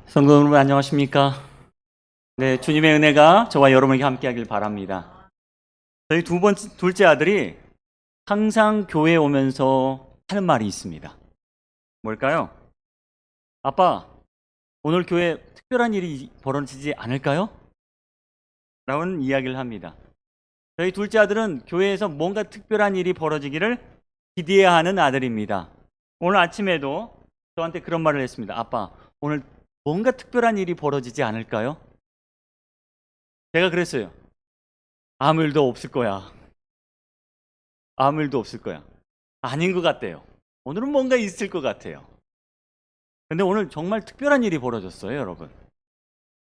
성도 여러분 안녕하십니까? 네, 주님의 은혜가 저와 여러분에게 함께하길 바랍니다. 저희 둘째 아들이 항상 교회에 오면서 하는 말이 있습니다. 뭘까요? 아빠, 오늘 교회에 특별한 일이 벌어지지 않을까요? 라는 이야기를 합니다. 저희 둘째 아들은 교회에서 뭔가 특별한 일이 벌어지기를 기대해야 하는 아들입니다. 오늘 아침에도 저한테 그런 말을 했습니다. 아빠, 오늘 뭔가 특별한 일이 벌어지지 않을까요? 제가 그랬어요. 아무 일도 없을 거야. 아무 일도 없을 거야. 아닌 것 같대요. 오늘은 뭔가 있을 것 같아요. 근데 오늘 정말 특별한 일이 벌어졌어요, 여러분.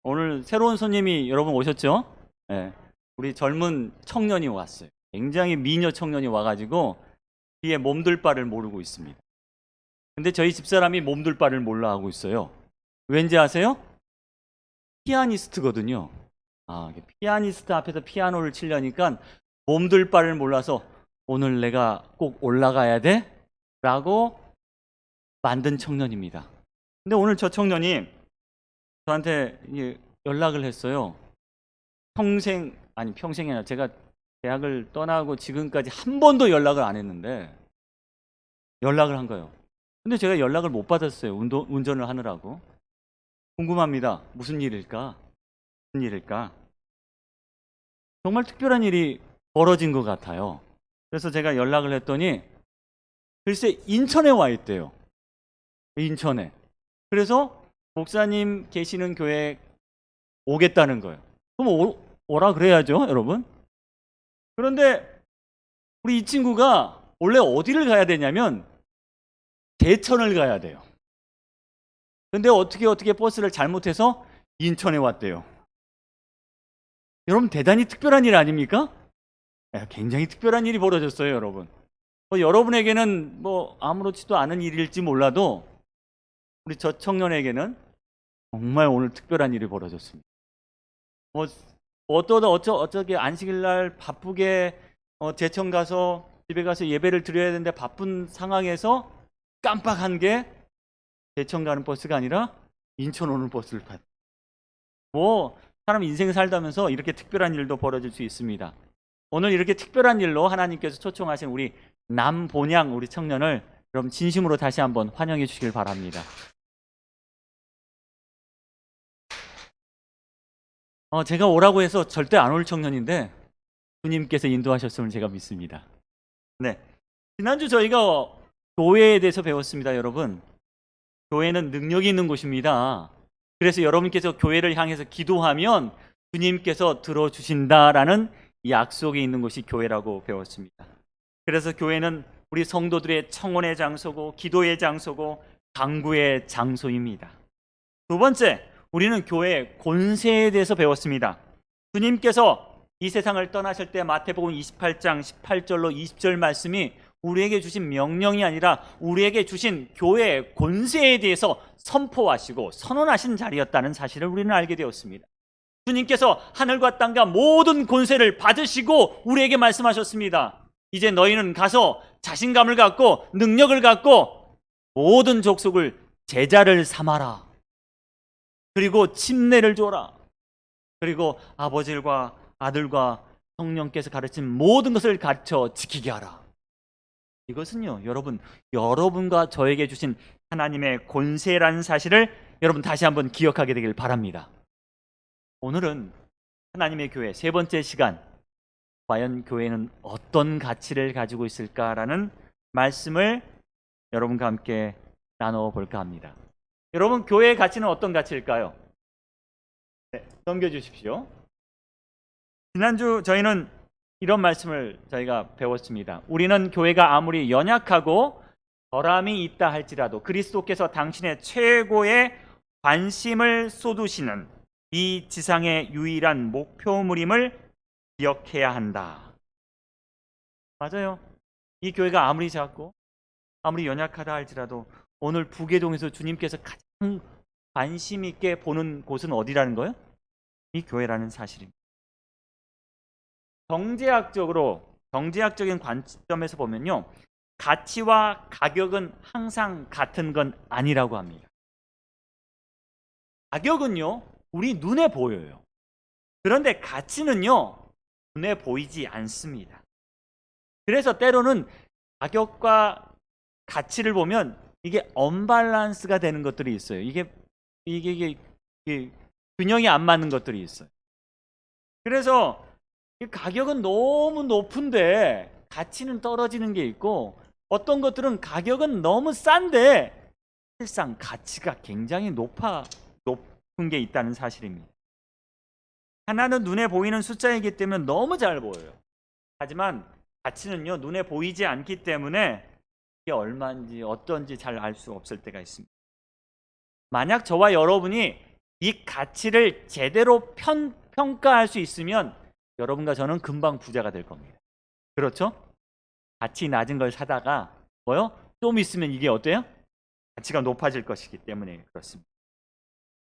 오늘 새로운 손님이 여러분 오셨죠? 네. 우리 젊은 청년이 왔어요. 굉장히 미녀 청년이 와가지고 뒤에 몸둘 바를 모르고 있습니다. 근데 저희 집사람이 몸둘 바를 몰라 하고 있어요. 왠지 아세요? 피아니스트거든요. 피아니스트 앞에서 피아노를 치려니까 몸둘 바를 몰라서 오늘 내가 꼭 올라가야 돼? 라고 만든 청년입니다. 근데 오늘 저 청년이 저한테 연락을 했어요. 평생이 아니라 제가 대학을 떠나고 지금까지 한 번도 연락을 안 했는데 연락을 한 거예요. 근데 제가 연락을 못 받았어요. 운전을 하느라고. 궁금합니다. 무슨 일일까? 무슨 일일까? 정말 특별한 일이 벌어진 것 같아요. 그래서 제가 연락을 했더니 글쎄 인천에 와 있대요. 인천에. 그래서 목사님 계시는 교회에 오겠다는 거예요. 그럼 오라 그래야죠, 여러분. 그런데 우리 이 친구가 원래 어디를 가야 되냐면 제천을 가야 돼요. 근데 어떻게 버스를 잘못해서 인천에 왔대요. 여러분 대단히 특별한 일 아닙니까? 굉장히 특별한 일이 벌어졌어요, 여러분. 여러분에게는 아무렇지도 않은 일일지 몰라도 우리 저 청년에게는 정말 오늘 특별한 일이 벌어졌습니다. 어쩌게 안식일 날 바쁘게 제천 가서 집에 가서 예배를 드려야 되는데 바쁜 상황에서 깜빡한 게 제천 가는 버스가 아니라 인천 오는 버스를 탔. 사람 인생 살다면서 이렇게 특별한 일도 벌어질 수 있습니다. 오늘 이렇게 특별한 일로 하나님께서 초청하신 우리 남본양 우리 청년을 여러분 진심으로 다시 한번 환영해 주시길 바랍니다. 제가 오라고 해서 절대 안 올 청년인데 주님께서 인도하셨음을 제가 믿습니다. 네, 지난주 저희가 교회에 대해서 배웠습니다. 여러분, 교회는 능력이 있는 곳입니다. 그래서 여러분께서 교회를 향해서 기도하면 주님께서 들어주신다라는 약속이 있는 곳이 교회라고 배웠습니다. 그래서 교회는 우리 성도들의 청원의 장소고 기도의 장소고 강구의 장소입니다. 두 번째, 우리는 교회의 권세에 대해서 배웠습니다. 주님께서 이 세상을 떠나실 때 마태복음 28장 18절로 20절 말씀이 우리에게 주신 명령이 아니라 우리에게 주신 교회의 권세에 대해서 선포하시고 선언하신 자리였다는 사실을 우리는 알게 되었습니다. 주님께서 하늘과 땅과 모든 권세를 받으시고 우리에게 말씀하셨습니다. 이제 너희는 가서 자신감을 갖고 능력을 갖고 모든 족속을 제자를 삼아라. 그리고 침례를 줘라. 그리고 아버지와 아들과 성령께서 가르친 모든 것을 가르쳐 지키게 하라. 이것은요, 여러분과 저에게 주신 하나님의 권세라는 사실을 여러분 다시 한번 기억하게 되길 바랍니다. 오늘은 하나님의 교회 세 번째 시간, 과연 교회는 어떤 가치를 가지고 있을까라는 말씀을 여러분과 함께 나누어 볼까 합니다. 여러분, 교회의 가치는 어떤 가치일까요? 네, 넘겨주십시오. 지난주 저희는 이런 말씀을 저희가 배웠습니다. 우리는 교회가 아무리 연약하고 결함이 있다 할지라도 그리스도께서 당신의 최고의 관심을 쏟으시는 이 지상의 유일한 목표물임을 기억해야 한다. 맞아요. 이 교회가 아무리 작고 아무리 연약하다 할지라도 오늘 부계동에서 주님께서 가장 관심 있게 보는 곳은 어디라는 거예요? 이 교회라는 사실입니다. 경제학적인 관점에서 보면요, 가치와 가격은 항상 같은 건 아니라고 합니다. 가격은요, 우리 눈에 보여요. 그런데 가치는요, 눈에 보이지 않습니다. 그래서 때로는 가격과 가치를 보면 이게 언밸런스가 되는 것들이 있어요. 이게 균형이 안 맞는 것들이 있어요. 그래서 가격은 너무 높은데 가치는 떨어지는 게 있고, 어떤 것들은 가격은 너무 싼데 실상 가치가 굉장히 높은 게 있다는 사실입니다. 하나는 눈에 보이는 숫자이기 때문에 너무 잘 보여요. 하지만 가치는요, 눈에 보이지 않기 때문에 이게 얼마인지 어떤지 잘 알 수 없을 때가 있습니다. 만약 저와 여러분이 이 가치를 제대로 평가할 수 있으면 여러분과 저는 금방 부자가 될 겁니다. 그렇죠? 가치 낮은 걸 사다가 뭐요? 좀 있으면 이게 어때요? 가치가 높아질 것이기 때문에 그렇습니다.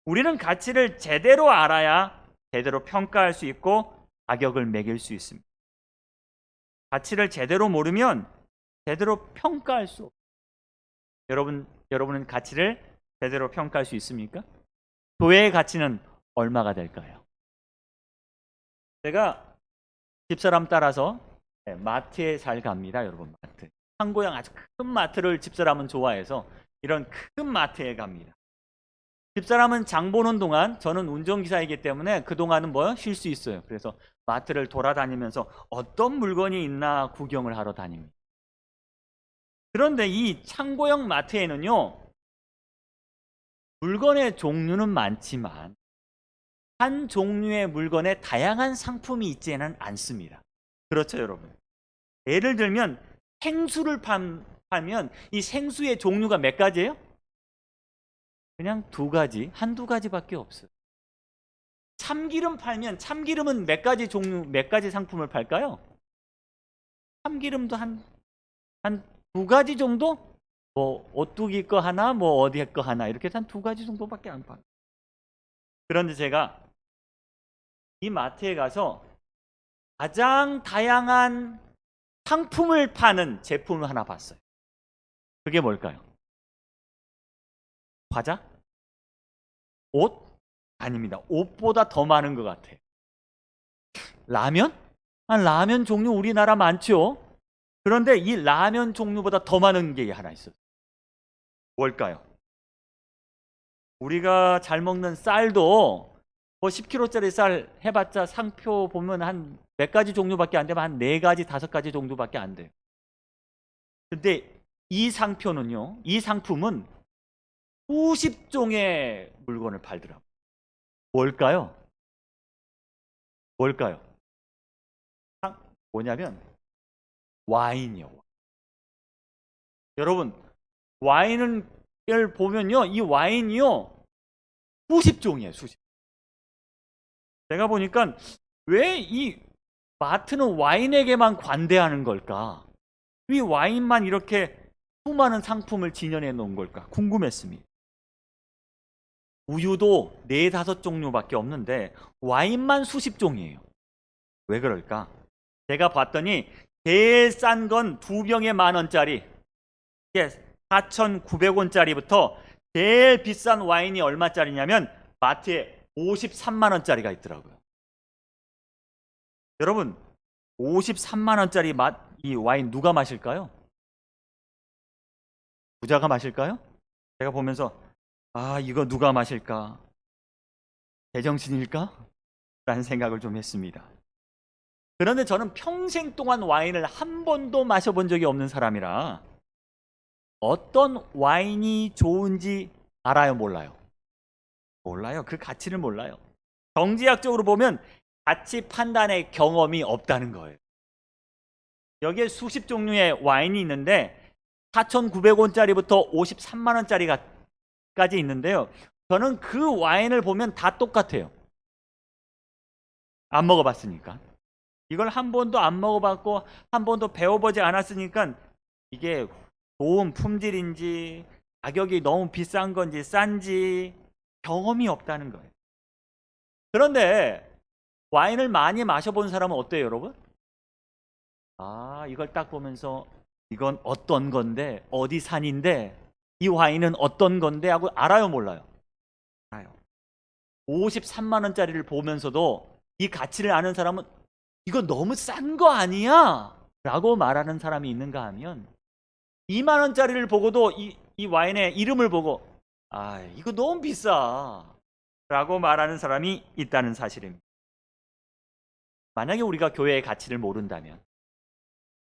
우리는 가치를 제대로 알아야 제대로 평가할 수 있고 가격을 매길 수 있습니다. 가치를 제대로 모르면 제대로 평가할 수 없어요. 여러분은 가치를 제대로 평가할 수 있습니까? 교회의 가치는 얼마가 될까요? 제가 집사람 따라서 마트에 잘 갑니다, 여러분. 마트. 한고양 아주 큰 마트를 집사람은 좋아해서 이런 큰 마트에 갑니다. 집사람은 장 보는 동안 저는 운전기사이기 때문에 그동안은 쉴 수 있어요. 그래서 마트를 돌아다니면서 어떤 물건이 있나 구경을 하러 다닙니다. 그런데 이 창고형 마트에는요, 물건의 종류는 많지만 한 종류의 물건에 다양한 상품이 있지는 않습니다. 그렇죠, 여러분? 예를 들면 생수를 팔면 이 생수의 종류가 몇 가지예요? 그냥 두 가지, 한두 가지밖에 없어요. 참기름 팔면 참기름은 몇 가지 종류, 몇 가지 상품을 팔까요? 참기름도 한 두 가지 정도? 오뚜기 거 하나, 어디 거 하나, 이렇게 한 두 가지 정도밖에 안 팔아요. 그런데 제가 이 마트에 가서 가장 다양한 상품을 파는 제품을 하나 봤어요. 그게 뭘까요? 과자? 옷? 아닙니다. 옷보다 더 많은 것 같아요. 라면? 라면 종류 우리나라 많죠? 그런데 이 라면 종류보다 더 많은 게 하나 있어요. 뭘까요? 우리가 잘 먹는 쌀도 10kg짜리 쌀 해봤자 상표 보면 한 몇 가지 종류밖에 안 되면 한 4가지, 5가지 정도밖에 안 돼요. 근데 이 상표는요, 이 상품은 수십 종의 물건을 팔더라고요. 뭘까요? 뭐냐면 와인이요. 여러분, 와인을 보면요, 이 와인이요, 수십 종이에요, 수십. 제가 보니까 왜 이 마트는 와인에게만 관대하는 걸까? 이 와인만 이렇게 수많은 상품을 진열해 놓은 걸까? 궁금했습니다. 우유도 4-5종류밖에 없는데 와인만 수십 종이에요. 왜 그럴까? 제가 봤더니 제일 싼 건 2병에 10,000원짜리, 4,900원짜리부터 제일 비싼 와인이 얼마짜리냐면 마트에 53만 원짜리가 있더라고요. 여러분, 53만 원짜리 이 와인 누가 마실까요? 부자가 마실까요? 제가 보면서 이거 누가 마실까? 제정신일까? 라는 생각을 좀 했습니다. 그런데 저는 평생 동안 와인을 한 번도 마셔본 적이 없는 사람이라 어떤 와인이 좋은지 알아요, 몰라요? 몰라요. 그 가치를 몰라요. 경제학적으로 보면 가치 판단의 경험이 없다는 거예요. 여기에 수십 종류의 와인이 있는데 4,900원짜리부터 53만 원짜리까지 있는데요. 저는 그 와인을 보면 다 똑같아요. 안 먹어봤으니까. 이걸 한 번도 안 먹어봤고 한 번도 배워보지 않았으니까 이게 좋은 품질인지 가격이 너무 비싼 건지 싼지 경험이 없다는 거예요. 그런데 와인을 많이 마셔본 사람은 어때요, 여러분? 이걸 딱 보면서 이건 어떤 건데, 어디 산인데, 이 와인은 어떤 건데 하고 알아요, 몰라요? 알아요. 53만 원짜리를 보면서도 이 가치를 아는 사람은 이거 너무 싼 거 아니야? 라고 말하는 사람이 있는가 하면 2만 원짜리를 보고도 이 와인의 이름을 보고 아, 이거 너무 비싸 라고 말하는 사람이 있다는 사실입니다. 만약에 우리가 교회의 가치를 모른다면,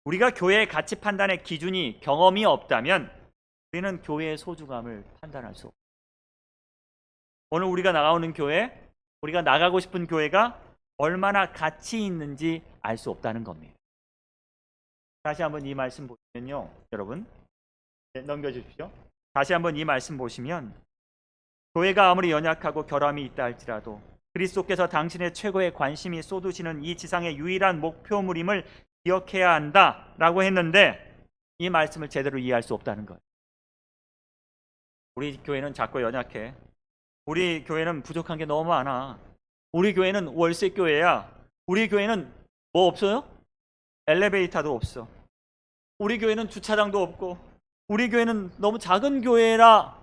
우리가 교회의 가치 판단의 기준이 경험이 없다면 우리는 교회의 소중함을 판단할 수 없습니다. 오늘 우리가 나가는 교회, 우리가 나가고 싶은 교회가 얼마나 가치 있는지 알 수 없다는 겁니다. 다시 한번 이 말씀 보시면요, 여러분, 넘겨주십시오. 다시 한번 이 말씀 보시면 교회가 아무리 연약하고 결함이 있다 할지라도 그리스도께서 당신의 최고의 관심이 쏟으시는 이 지상의 유일한 목표물임을 기억해야 한다라고 했는데 이 말씀을 제대로 이해할 수 없다는 거예요. 우리 교회는 작고 연약해. 우리 교회는 부족한 게 너무 많아. 우리 교회는 월세 교회야. 우리 교회는 뭐 없어요? 엘리베이터도 없어. 우리 교회는 주차장도 없고 우리 교회는 너무 작은 교회라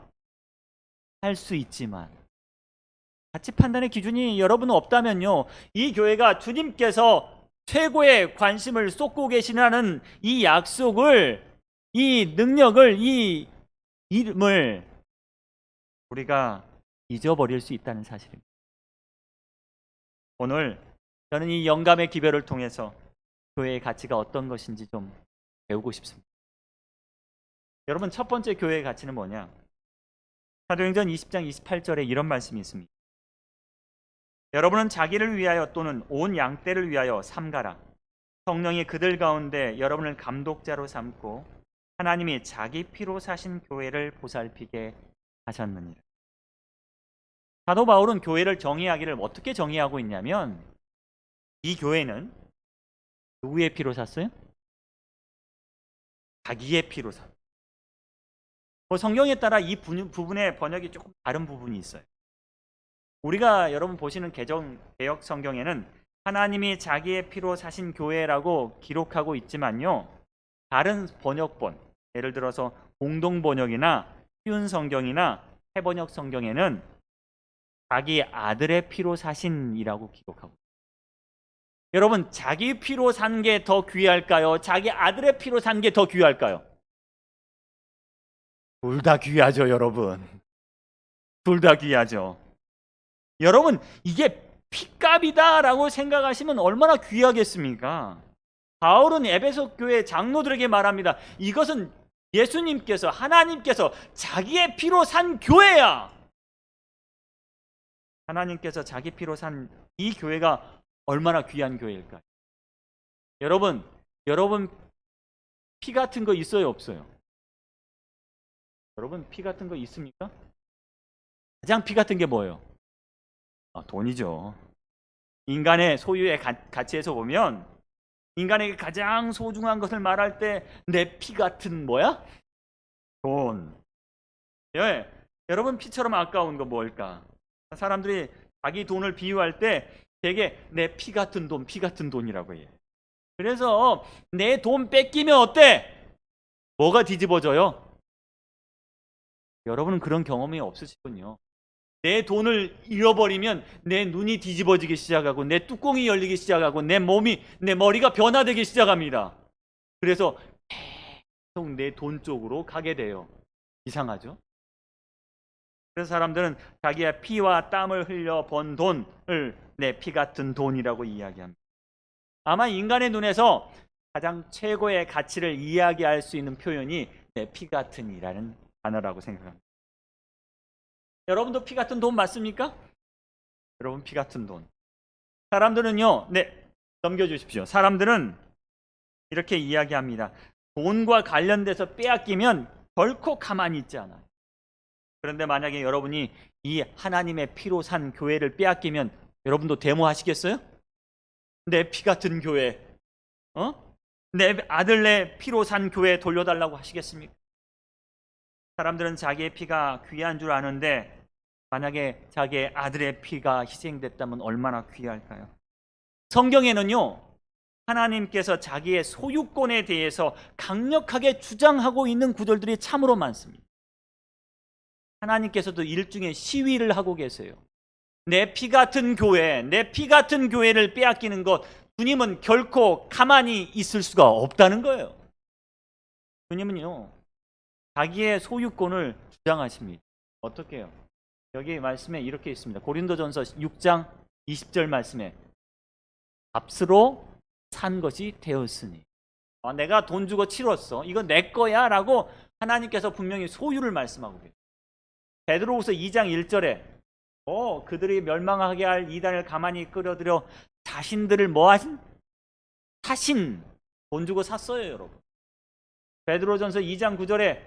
할 수 있지만 가치 판단의 기준이 여러분 없다면요, 이 교회가 주님께서 최고의 관심을 쏟고 계시는 이 약속을, 이 능력을, 이 이름을 우리가 잊어버릴 수 있다는 사실입니다. 오늘 저는 이 영감의 기별을 통해서 교회의 가치가 어떤 것인지 좀 배우고 싶습니다. 여러분, 첫 번째 교회의 가치는 뭐냐? 사도행전 20장 28절에 이런 말씀이 있습니다. 여러분은 자기를 위하여 또는 온 양떼를 위하여 삼가라. 성령이 그들 가운데 여러분을 감독자로 삼고 하나님이 자기 피로 사신 교회를 보살피게 하셨느니라. 사도 바울은 교회를 정의하기를 어떻게 정의하고 있냐면 이 교회는 누구의 피로 샀어요? 자기의 피로 샀어요. 성경에 따라 이 부분의 번역이 조금 다른 부분이 있어요. 우리가 여러분 보시는 개역 성경에는 하나님이 자기의 피로 사신 교회라고 기록하고 있지만요, 다른 번역본, 예를 들어서 공동번역이나 쉬운 성경이나 해번역 성경에는 자기 아들의 피로 사신이라고 기록하고 있어요. 여러분, 자기 피로 산 게 더 귀할까요? 자기 아들의 피로 산 게 더 귀할까요? 둘 다 귀하죠, 여러분. 둘 다 귀하죠. 여러분, 이게 피값이다라고 생각하시면 얼마나 귀하겠습니까? 바울은 에베소 교회 장로들에게 말합니다. 이것은 예수님께서, 하나님께서 자기의 피로 산 교회야. 하나님께서 자기 피로 산 이 교회가 얼마나 귀한 교회일까요? 여러분 피 같은 거 있어요, 없어요? 여러분, 피 같은 거 있습니까? 가장 피 같은 게 뭐예요? 돈이죠. 인간의 소유의 가치에서 보면 인간에게 가장 소중한 것을 말할 때 내 피 같은 뭐야? 돈. 예, 여러분, 피처럼 아까운 거 뭘까? 사람들이 자기 돈을 비유할 때 되게 내 피 같은 돈, 피 같은 돈이라고 해요. 그래서 내 돈 뺏기면 어때? 뭐가 뒤집어져요? 여러분은 그런 경험이 없으시군요. 내 돈을 잃어버리면 내 눈이 뒤집어지기 시작하고 내 뚜껑이 열리기 시작하고 내 머리가 변화되기 시작합니다. 그래서 계속 내 돈 쪽으로 가게 돼요. 이상하죠? 그래서 사람들은 자기의 피와 땀을 흘려 번 돈을 내 피 같은 돈이라고 이야기합니다. 아마 인간의 눈에서 가장 최고의 가치를 이야기할 수 있는 표현이 내 피 같은이라는 단어라고 생각합니다. 여러분도 피 같은 돈 맞습니까? 여러분, 피 같은 돈. 사람들은요, 넘겨주십시오. 사람들은 이렇게 이야기합니다. 돈과 관련돼서 빼앗기면 결코 가만히 있지 않아요. 그런데 만약에 여러분이 이 하나님의 피로 산 교회를 빼앗기면 여러분도 데모하시겠어요? 내 피 같은 교회, 내 아들 내 피로 산 교회 돌려달라고 하시겠습니까? 사람들은 자기의 피가 귀한 줄 아는데 만약에 자기의 아들의 피가 희생됐다면 얼마나 귀할까요? 성경에는요, 하나님께서 자기의 소유권에 대해서 강력하게 주장하고 있는 구절들이 참으로 많습니다. 하나님께서도 일종의 시위를 하고 계세요. 내 피 같은 교회, 내 피 같은 교회를 빼앗기는 것, 주님은 결코 가만히 있을 수가 없다는 거예요. 주님은요, 자기의 소유권을 주장하십니다. 어떻게 해요? 여기 말씀에 이렇게 있습니다. 고린도전서 6장 20절 말씀에 값으로 산 것이 되었으니, 내가 돈 주고 치렀어, 이건 내 거야 라고 하나님께서 분명히 소유를 말씀하고 계세요. 베드로후서 2장 1절에 그들이 멸망하게 할 이단을 가만히 끌어들여 자신들을 뭐하신? 사신, 돈 주고 샀어요, 여러분. 베드로전서 2장 9절에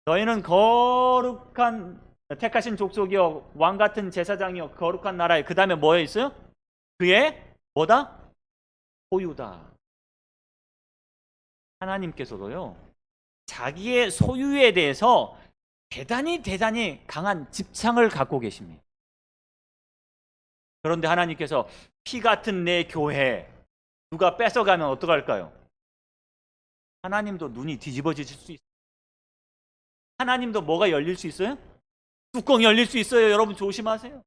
너희는 거룩한 택하신 족속이요 왕 같은 제사장이요 거룩한 나라에, 그 다음에 뭐에 있어요? 그의 뭐다? 소유다. 하나님께서도요, 자기의 소유에 대해서 대단히 강한 집착을 갖고 계십니다. 그런데 하나님께서 피 같은 내 교회 누가 뺏어가면 어떡할까요? 하나님도 눈이 뒤집어질 수 있어요. 하나님도 뭐가 열릴 수 있어요? 뚜껑이 열릴 수 있어요. 여러분 조심하세요.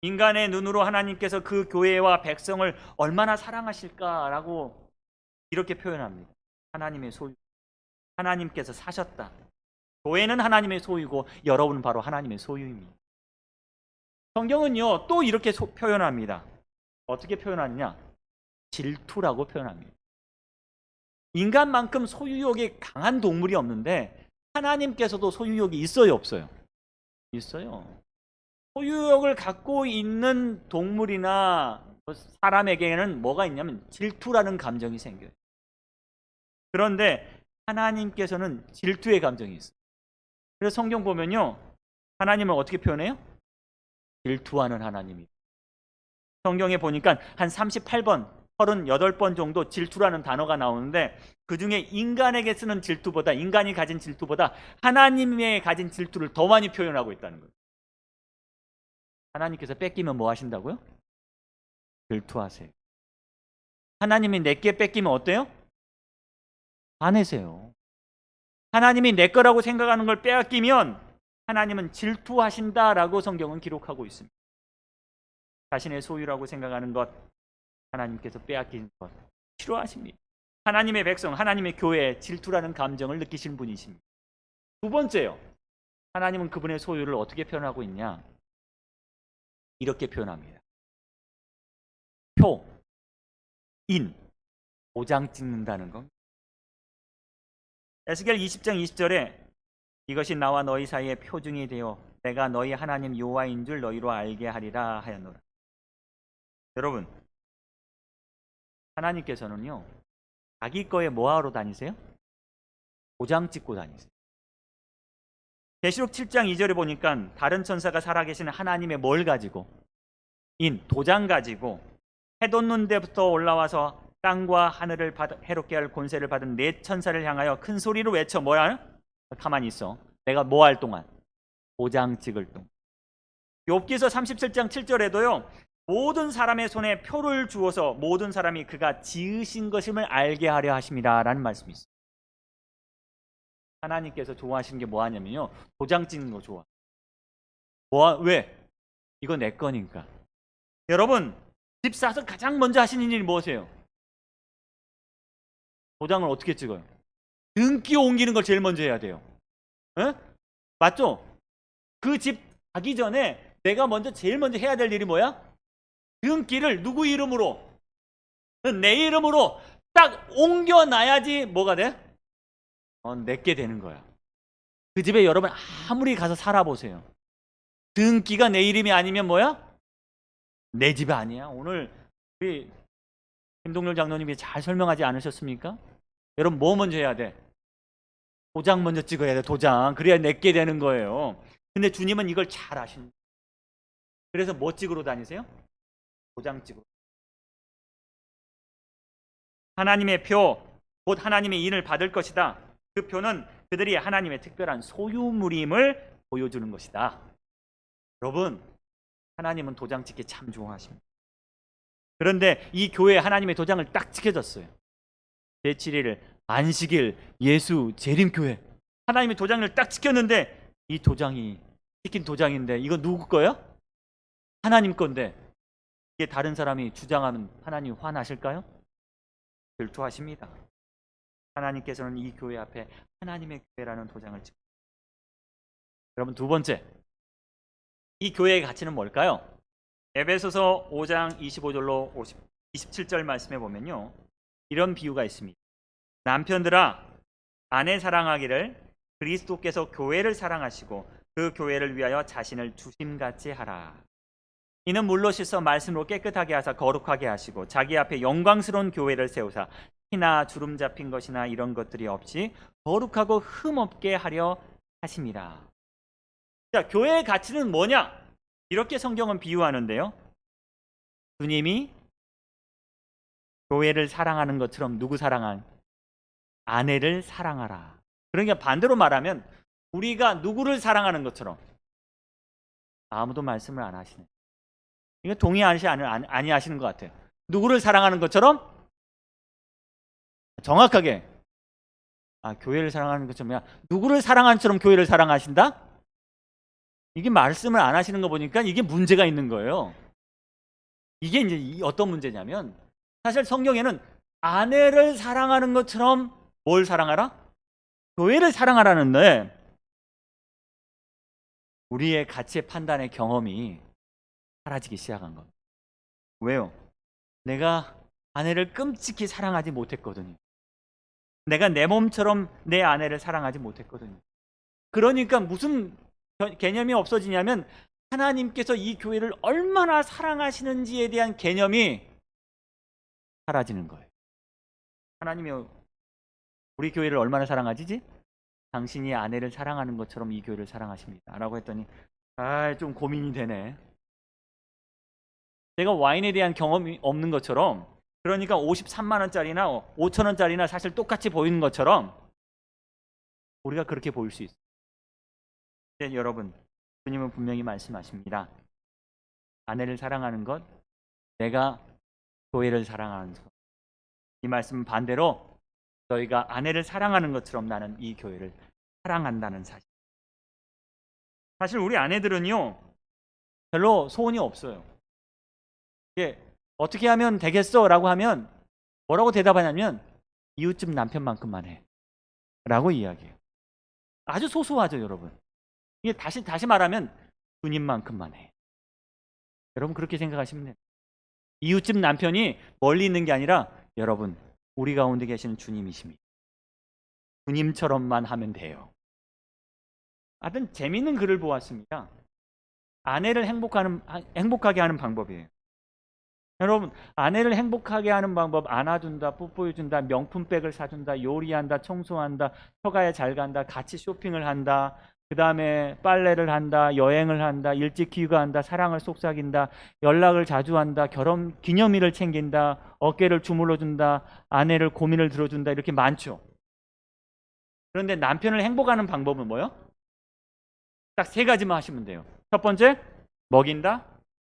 인간의 눈으로 하나님께서 그 교회와 백성을 얼마나 사랑하실까라고 이렇게 표현합니다. 하나님의 소유. 하나님께서 사셨다. 교회는 하나님의 소유고 여러분은 바로 하나님의 소유입니다. 성경은요, 또 이렇게 표현합니다. 어떻게 표현하느냐? 질투라고 표현합니다. 인간만큼 소유욕이 강한 동물이 없는데 하나님께서도 소유욕이 있어요, 없어요? 있어요. 소유욕을 갖고 있는 동물이나 사람에게는 뭐가 있냐면 질투라는 감정이 생겨요. 그런데 하나님께서는 질투의 감정이 있어요. 그래서 성경 보면요, 하나님을 어떻게 표현해요? 질투하는 하나님이. 성경에 보니까 한 38번, 38번 정도 질투라는 단어가 나오는데 그 중에 인간에게 쓰는 질투보다, 인간이 가진 질투보다 하나님의 가진 질투를 더 많이 표현하고 있다는 거예요. 하나님께서 뺏기면 뭐 하신다고요? 질투하세요. 하나님이 내게 뺏기면 어때요? 화내세요. 하나님이 내 거라고 생각하는 걸 빼앗기면 하나님은 질투하신다라고 성경은 기록하고 있습니다. 자신의 소유라고 생각하는 것, 하나님께서 빼앗긴 것 싫어하십니다. 하나님의 백성, 하나님의 교회에 질투라는 감정을 느끼신 분이십니다. 두 번째요, 하나님은 그분의 소유를 어떻게 표현하고 있냐? 이렇게 표현합니다. 표, 인, 도장 찍는다는 것. 에스겔 20장 20절에 이것이 나와 너희 사이의 표징이 되어 내가 너희 하나님 여호와인 줄 너희로 알게 하리라 하였노라. 여러분, 하나님께서는요, 자기 거에 뭐하러 다니세요? 도장 찍고 다니세요. 계시록 7장 2절에 보니까 다른 천사가 살아계시는 하나님의 뭘 가지고? 도장 가지고 해 돋는 데부터 올라와서 땅과 하늘을 해롭게 할 권세를 받은 네 천사를 향하여 큰 소리로 외쳐. 뭐야? 가만히 있어. 내가 뭐 할 동안? 도장 찍을 동안. 욥기서 37장 7절에도요, 모든 사람의 손에 표를 주어서 모든 사람이 그가 지으신 것임을 알게 하려 하십니다 라는 말씀이 있어요. 하나님께서 좋아하시는 게 뭐 하냐면요, 도장 찍는 거 좋아. 왜? 이거 내 거니까. 여러분, 집 사서 가장 먼저 하시는 일이 무엇이에요? 도장을 어떻게 찍어요? 등기 옮기는 걸 제일 먼저 해야 돼요. 에? 맞죠? 그 집 가기 전에 내가 제일 먼저 해야 될 일이 뭐야? 등기를 누구 이름으로? 내 이름으로 딱 옮겨놔야지 뭐가 돼? 내게 되는 거야. 그 집에 여러분 아무리 가서 살아보세요. 등기가 내 이름이 아니면 뭐야? 내 집이 아니야. 오늘 우리 김동률 장로님이 잘 설명하지 않으셨습니까? 여러분 뭐 먼저 해야 돼? 도장 먼저 찍어야 돼. 도장. 그래야 내게 되는 거예요. 근데 주님은 이걸 잘 아십니다. 그래서 뭐 찍으러 다니세요? 도장 찍으러. 하나님의 표, 곧 하나님의 인을 받을 것이다. 그 표는 그들이 하나님의 특별한 소유물임을 보여주는 것이다. 여러분, 하나님은 도장 찍기 참 좋아하십니다. 그런데 이 교회에 하나님의 도장을 딱 찍혀졌어요. 제7일, 안식일, 예수, 재림교회. 하나님의 도장을 딱 찍혔는데 이 도장이 찍힌 도장인데 이거 누구 거예요? 하나님 건데 이게 다른 사람이 주장하면 하나님 화나실까요? 질투하십니다. 하나님께서는 이 교회 앞에 하나님의 교회라는 도장을 찍고, 여러분 두 번째, 이 교회의 가치는 뭘까요? 에베소서 5장 25절로 27절 말씀에 보면요, 이런 비유가 있습니다. 남편들아, 아내 사랑하기를 그리스도께서 교회를 사랑하시고 그 교회를 위하여 자신을 주심같이 하라. 이는 물로 씻어 말씀으로 깨끗하게 하사 거룩하게 하시고 자기 앞에 영광스러운 교회를 세우사 티나 주름 잡힌 것이나 이런 것들이 없이 거룩하고 흠없게 하려 하십니다. 자, 교회의 가치는 뭐냐? 이렇게 성경은 비유하는데요, 주님이 교회를 사랑하는 것처럼 누구 사랑한? 아내를 사랑하라. 그러니까 반대로 말하면 우리가 누구를 사랑하는 것처럼. 아무도 말씀을 안 하시네. 이거 아니하시는 것 같아요. 누구를 사랑하는 것처럼? 정확하게 교회를 사랑하는 것처럼, 누구를 사랑하는 것처럼 교회를 사랑하신다? 이게 말씀을 안 하시는 거 보니까 이게 문제가 있는 거예요. 이게 이제 어떤 문제냐면, 사실 성경에는 아내를 사랑하는 것처럼 뭘 사랑하라? 교회를 사랑하라는데, 우리의 가치의 판단의 경험이 사라지기 시작한 겁니다. 왜요? 내가 아내를 끔찍히 사랑하지 못했거든요. 내가 내 몸처럼 내 아내를 사랑하지 못했거든요. 그러니까 무슨 개념이 없어지냐면, 하나님께서 이 교회를 얼마나 사랑하시는지에 대한 개념이 사라지는 거예요. 하나님이 우리 교회를 얼마나 사랑하시지? 당신이 아내를 사랑하는 것처럼 이 교회를 사랑하십니다 라고 했더니 좀 고민이 되네. 내가 와인에 대한 경험이 없는 것처럼, 그러니까 53만 원짜리나 5천 원짜리나 사실 똑같이 보이는 것처럼 우리가 그렇게 보일 수 있어요. 근데 여러분, 주님은 분명히 말씀하십니다. 아내를 사랑하는 것, 내가 교회를 사랑하는 것. 이 말씀은 반대로 너희가 아내를 사랑하는 것처럼 나는 이 교회를 사랑한다는 사실. 사실 우리 아내들은요, 별로 소원이 없어요. 이게 어떻게 하면 되겠어? 라고 하면 뭐라고 대답하냐면, 이웃집 남편만큼만 해 라고 이야기해요. 아주 소소하죠, 여러분. 이게 다시 말하면 주님만큼만 해. 여러분 그렇게 생각하시면 돼요. 이웃집 남편이 멀리 있는 게 아니라 여러분, 우리 가운데 계시는 주님이십니다. 주님처럼만 하면 돼요. 하여튼 재미있는 글을 보았습니다. 아내를 행복하게 하는 방법이에요. 여러분, 아내를 행복하게 하는 방법: 안아준다, 뽀뽀해준다, 명품백을 사준다, 요리한다, 청소한다, 처가에 잘 간다, 같이 쇼핑을 한다, 그 다음에 빨래를 한다, 여행을 한다, 일찍 귀가한다, 사랑을 속삭인다, 연락을 자주 한다, 결혼 기념일을 챙긴다, 어깨를 주물러준다, 아내를 고민을 들어준다, 이렇게 많죠. 그런데 남편을 행복하는 방법은 뭐예요? 딱 세 가지만 하시면 돼요. 첫 번째, 먹인다.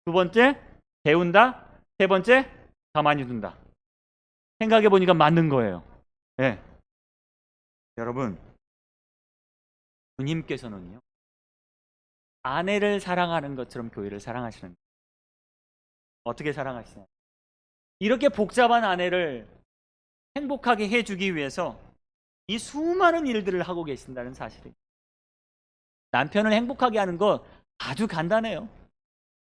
두 번째, 배운다. 세 번째, 가만히 둔다. 생각해 보니까 맞는 거예요. 네. 여러분, 주님께서는요, 아내를 사랑하는 것처럼 교회를 사랑하시는 거예요. 어떻게 사랑하시나요? 이렇게 복잡한 아내를 행복하게 해주기 위해서 이 수많은 일들을 하고 계신다는 사실이에요. 남편을 행복하게 하는 거 아주 간단해요.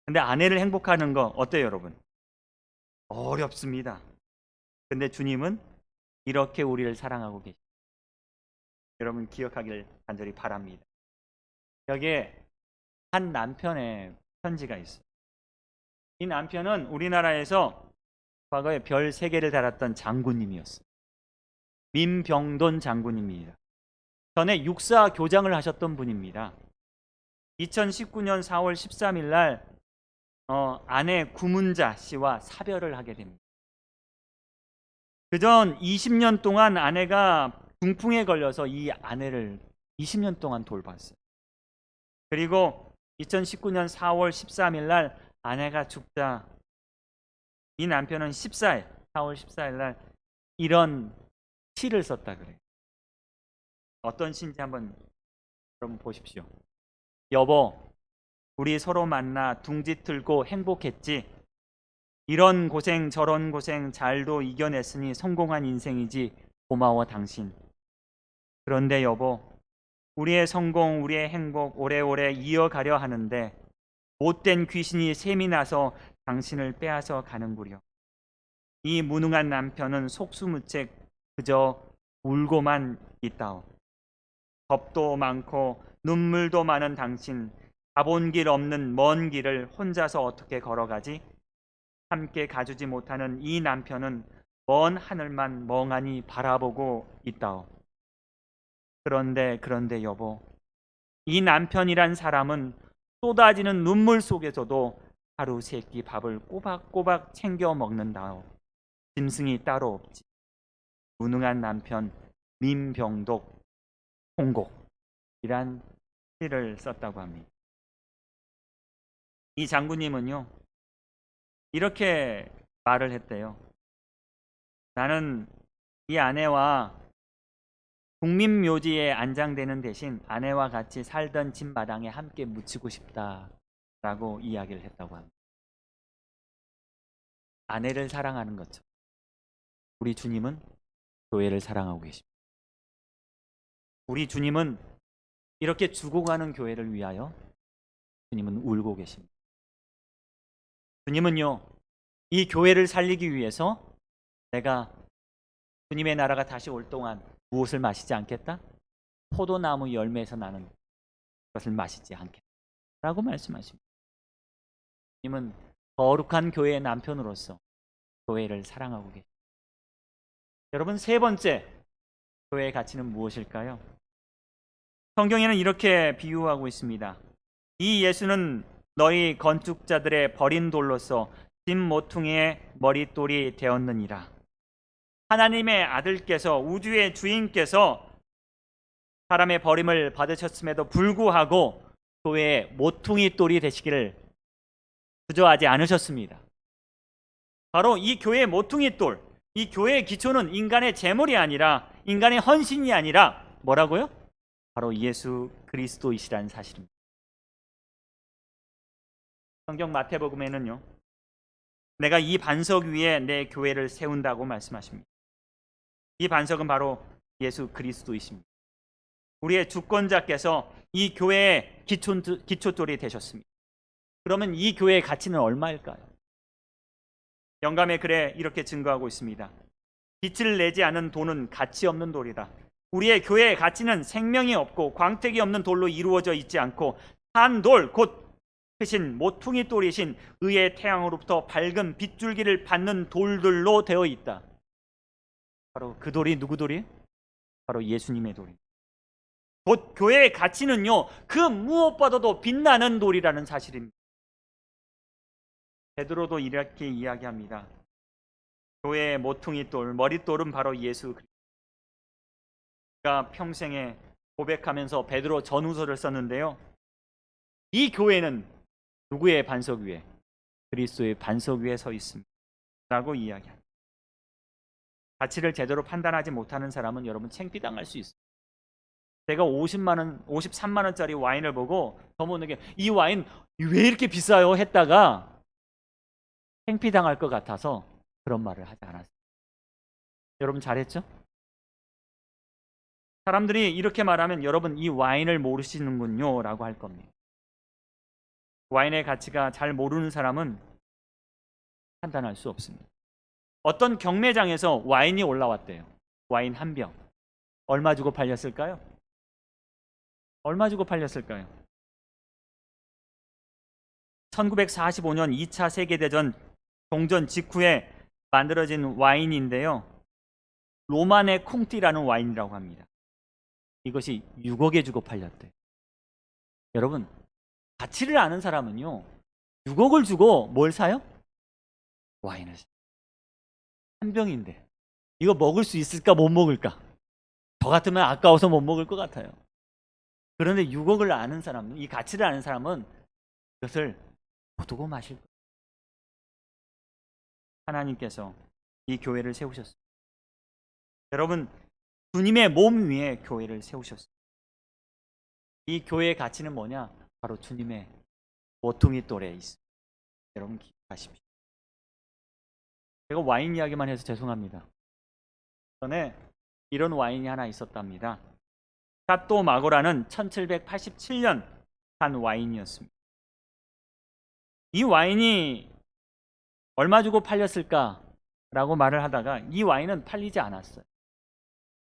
근데 아내를 행복하는 거 어때요, 여러분? 어렵습니다. 근데 주님은 이렇게 우리를 사랑하고 계십니다. 여러분 기억하길 간절히 바랍니다. 여기에 한 남편의 편지가 있어요. 이 남편은 우리나라에서 과거에 별 3개를 달았던 장군님이었어요. 민병돈 장군님입니다. 전에 육사 교장을 하셨던 분입니다. 2019년 4월 13일 날 아내 구문자 씨와 사별을 하게 됩니다. 그전 20년 동안 아내가 중풍에 걸려서 이 아내를 20년 동안 돌봤어요. 그리고 2019년 4월 13일 날 아내가 죽자 이 남편은 4월 14일 날 이런 시를 썼다 그래요. 어떤 시인지 한번 여러분 보십시오. 여보, 우리 서로 만나 둥지 틀고 행복했지. 이런 고생 저런 고생 잘도 이겨냈으니 성공한 인생이지. 고마워 당신. 그런데 여보, 우리의 성공, 우리의 행복 오래오래 이어가려 하는데 못된 귀신이 셈이 나서 당신을 빼앗아 가는구려. 이 무능한 남편은 속수무책 그저 울고만 있다오. 겁도 많고 눈물도 많은 당신, 가본 길 없는 먼 길을 혼자서 어떻게 걸어가지? 함께 가주지 못하는 이 남편은 먼 하늘만 멍하니 바라보고 있다오. 그런데 여보, 이 남편이란 사람은 쏟아지는 눈물 속에서도 하루 세 끼 밥을 꼬박꼬박 챙겨 먹는다오. 짐승이 따로 없지. 무능한 남편 민병독 홍곡이란 시를 썼다고 합니다. 이 장군님은요, 이렇게 말을 했대요. 나는 이 아내와 국민묘지에 안장되는 대신 아내와 같이 살던 집 마당에 함께 묻히고 싶다라고 이야기를 했다고 합니다. 아내를 사랑하는 것처럼 우리 주님은 교회를 사랑하고 계십니다. 우리 주님은 이렇게 죽어가는 교회를 위하여 주님은 울고 계십니다. 주님은요, 이 교회를 살리기 위해서 내가 주님의 나라가 다시 올 동안 무엇을 마시지 않겠다? 포도나무 열매에서 나는 것을 마시지 않겠다 라고 말씀하십니다. 주님은 거룩한 교회의 남편으로서 교회를 사랑하고 계십니다. 여러분, 세 번째 교회의 가치는 무엇일까요? 성경에는 이렇게 비유하고 있습니다. 이 예수는 너희 건축자들의 버린 돌로서 집 모퉁이의 머릿돌이 되었느니라. 하나님의 아들께서, 우주의 주인께서 사람의 버림을 받으셨음에도 불구하고 교회의 모퉁이 돌이 되시기를 주저하지 않으셨습니다. 바로 이 교회의 모퉁이 돌, 이 교회의 기초는 인간의 재물이 아니라, 인간의 헌신이 아니라 뭐라고요? 바로 예수 그리스도이시라는 사실입니다. 성경 마태복음에는요, 내가 이 반석 위에 내 교회를 세운다고 말씀하십니다. 이 반석은 바로 예수 그리스도이십니다. 우리의 주권자께서 이 교회의 기초돌이 되셨습니다. 그러면 이 교회의 가치는 얼마일까요? 영감의 글에 이렇게 증거하고 있습니다. 빛을 내지 않은 돌은 가치 없는 돌이다. 우리의 교회의 가치는 생명이 없고 광택이 없는 돌로 이루어져 있지 않고 산 돌, 곧 크신 모퉁이 돌이신 의의 태양으로부터 밝은 빗줄기를 받는 돌들로 되어 있다. 바로 그 돌이 누구 돌이? 바로 예수님의 돌입니다. 곧 교회의 가치는요, 그 무엇보다도 빛나는 돌이라는 사실입니다. 베드로도 이렇게 이야기합니다. 교회의 모퉁이 돌, 머릿돌은 바로 예수 그리스도가 평생에 고백하면서 베드로 전후서를 썼는데요. 이 교회는 누구의 반석 위에? 그리스도의 반석 위에 서 있습니다 라고 이야기합니다. 가치를 제대로 판단하지 못하는 사람은 여러분 창피당할 수 있어요. 제가 53만 원짜리 와인을 보고 저모에게 이 와인 왜 이렇게 비싸요? 했다가 창피당할 것 같아서 그런 말을 하지 않았어요. 여러분 잘했죠? 사람들이 이렇게 말하면 여러분 이 와인을 모르시는군요 라고 할 겁니다. 와인의 가치가 잘 모르는 사람은 판단할 수 없습니다. 어떤 경매장에서 와인이 올라왔대요. 와인 한 병. 얼마 주고 팔렸을까요? 얼마 주고 팔렸을까요? 1945년 2차 세계대전 종전 직후에 만들어진 와인인데요. 로마네 콩띠라는 와인이라고 합니다. 이것이 6억에 주고 팔렸대요. 여러분, 가치를 아는 사람은요, 6억을 주고 뭘 사요? 와인을 사요. 한 병인데 이거 먹을 수 있을까 못 먹을까? 저 같으면 아까워서 못 먹을 것 같아요. 그런데 6억을 아는 사람, 이 가치를 아는 사람은 그것을 못 두고 마실 거예요. 하나님께서 이 교회를 세우셨어요. 여러분, 주님의 몸 위에 교회를 세우셨어요. 이 교회의 가치는 뭐냐? 바로 주님의 모퉁이 돌에 있습니다. 여러분 기억하십시오. 제가 와인 이야기만 해서 죄송합니다. 전에 이런 와인이 하나 있었답니다. 샤또 마고라는 1787년 산 와인이었습니다. 이 와인이 얼마 주고 팔렸을까라고 말을 하다가 이 와인은 팔리지 않았어요.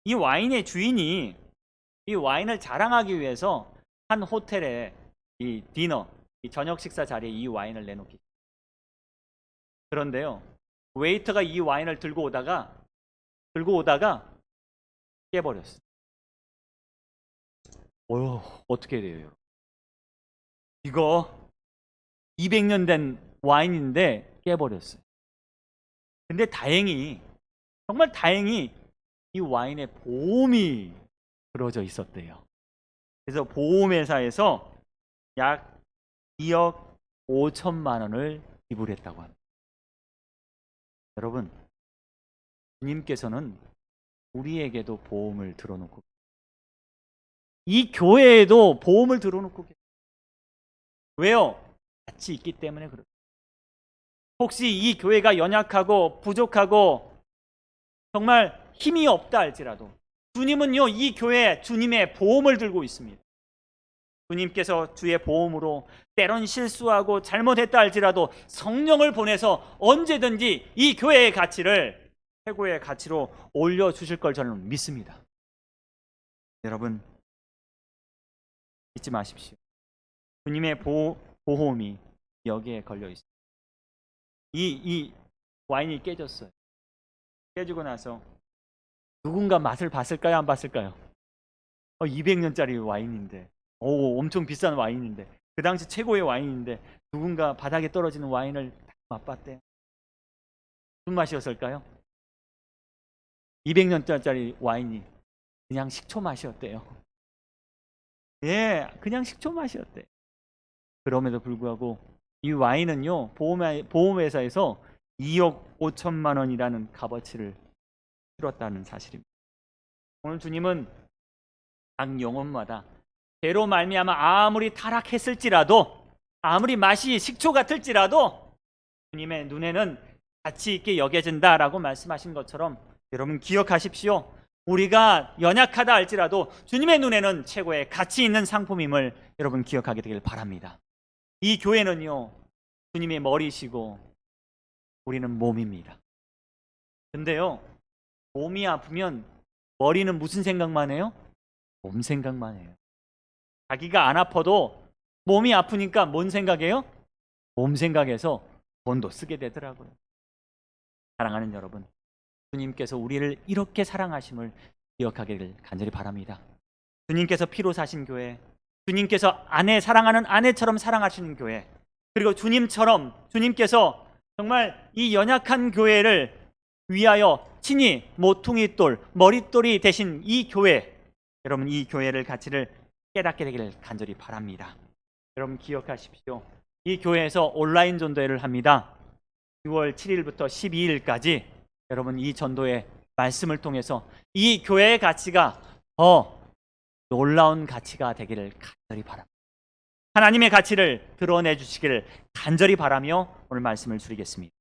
이 와인의 주인이 이 와인을 자랑하기 위해서 한 호텔에 이 디너, 이 저녁 식사 자리에 이 와인을 내놓기. 그런데요, 웨이터가 이 와인을 들고 오다가 깨버렸어요. 어떻게 돼요? 이거 200년 된 와인인데 깨버렸어요. 근데 다행히, 정말 다행히 이 와인에 보험이 들어져 있었대요. 그래서 보험회사에서 약 2억 5천만 원을 지불했다고 합니다. 여러분, 주님께서는 우리에게도 보험을 들어놓고, 이 교회에도 보험을 들어놓고 계세요. 왜요? 같이 있기 때문에 그렇습니다. 혹시 이 교회가 연약하고 부족하고 정말 힘이 없다 할지라도 주님은요, 이 교회에 주님의 보험을 들고 있습니다. 주님께서 주의 보험으로 때론 실수하고 잘못했다 할지라도 성령을 보내서 언제든지 이 교회의 가치를 최고의 가치로 올려주실 걸 저는 믿습니다. 여러분, 잊지 마십시오. 주님의 보험이 여기에 걸려 있습니다. 이 와인이 깨졌어요. 깨지고 나서 누군가 맛을 봤을까요? 안 봤을까요? 200년짜리 와인인데, 엄청 비싼 와인인데, 그 당시 최고의 와인인데 누군가 바닥에 떨어지는 와인을 맛봤대요. 무슨 맛이었을까요? 200년짜리 와인이 그냥 식초 맛이었대요. 예, 그냥 식초 맛이었대요. 그럼에도 불구하고 이 와인은요, 보험회사에서 2억 5천만 원이라는 값어치를 치렀다는 사실입니다. 오늘 주님은 각 영혼마다 죄로 말미암아 아무리 타락했을지라도, 아무리 맛이 식초 같을지라도 주님의 눈에는 가치 있게 여겨진다라고 말씀하신 것처럼 여러분 기억하십시오. 우리가 연약하다 할지라도 주님의 눈에는 최고의 가치 있는 상품임을 여러분 기억하게 되길 바랍니다. 이 교회는요, 주님의 머리시고 우리는 몸입니다. 근데요, 몸이 아프면 머리는 무슨 생각만 해요? 몸 생각만 해요. 자기가 안 아파도 몸이 아프니까 뭔 생각해요? 몸 생각해서 돈도 쓰게 되더라고요. 사랑하는 여러분, 주님께서 우리를 이렇게 사랑하심을 기억하기를 간절히 바랍니다. 주님께서 피로 사신 교회, 주님께서 사랑하는 아내처럼 사랑하시는 교회, 그리고 주님께서 정말 이 연약한 교회를 위하여 친히 모퉁이돌, 머릿돌이 되신 이 교회, 여러분 이 교회를 가치를 깨닫게 되기를 간절히 바랍니다. 여러분 기억하십시오. 이 교회에서 온라인 전도회를 합니다. 6월 7일부터 12일까지 여러분 이 전도회 말씀을 통해서 이 교회의 가치가 더 놀라운 가치가 되기를 간절히 바랍니다. 하나님의 가치를 드러내 주시기를 간절히 바라며 오늘 말씀을 줄이겠습니다.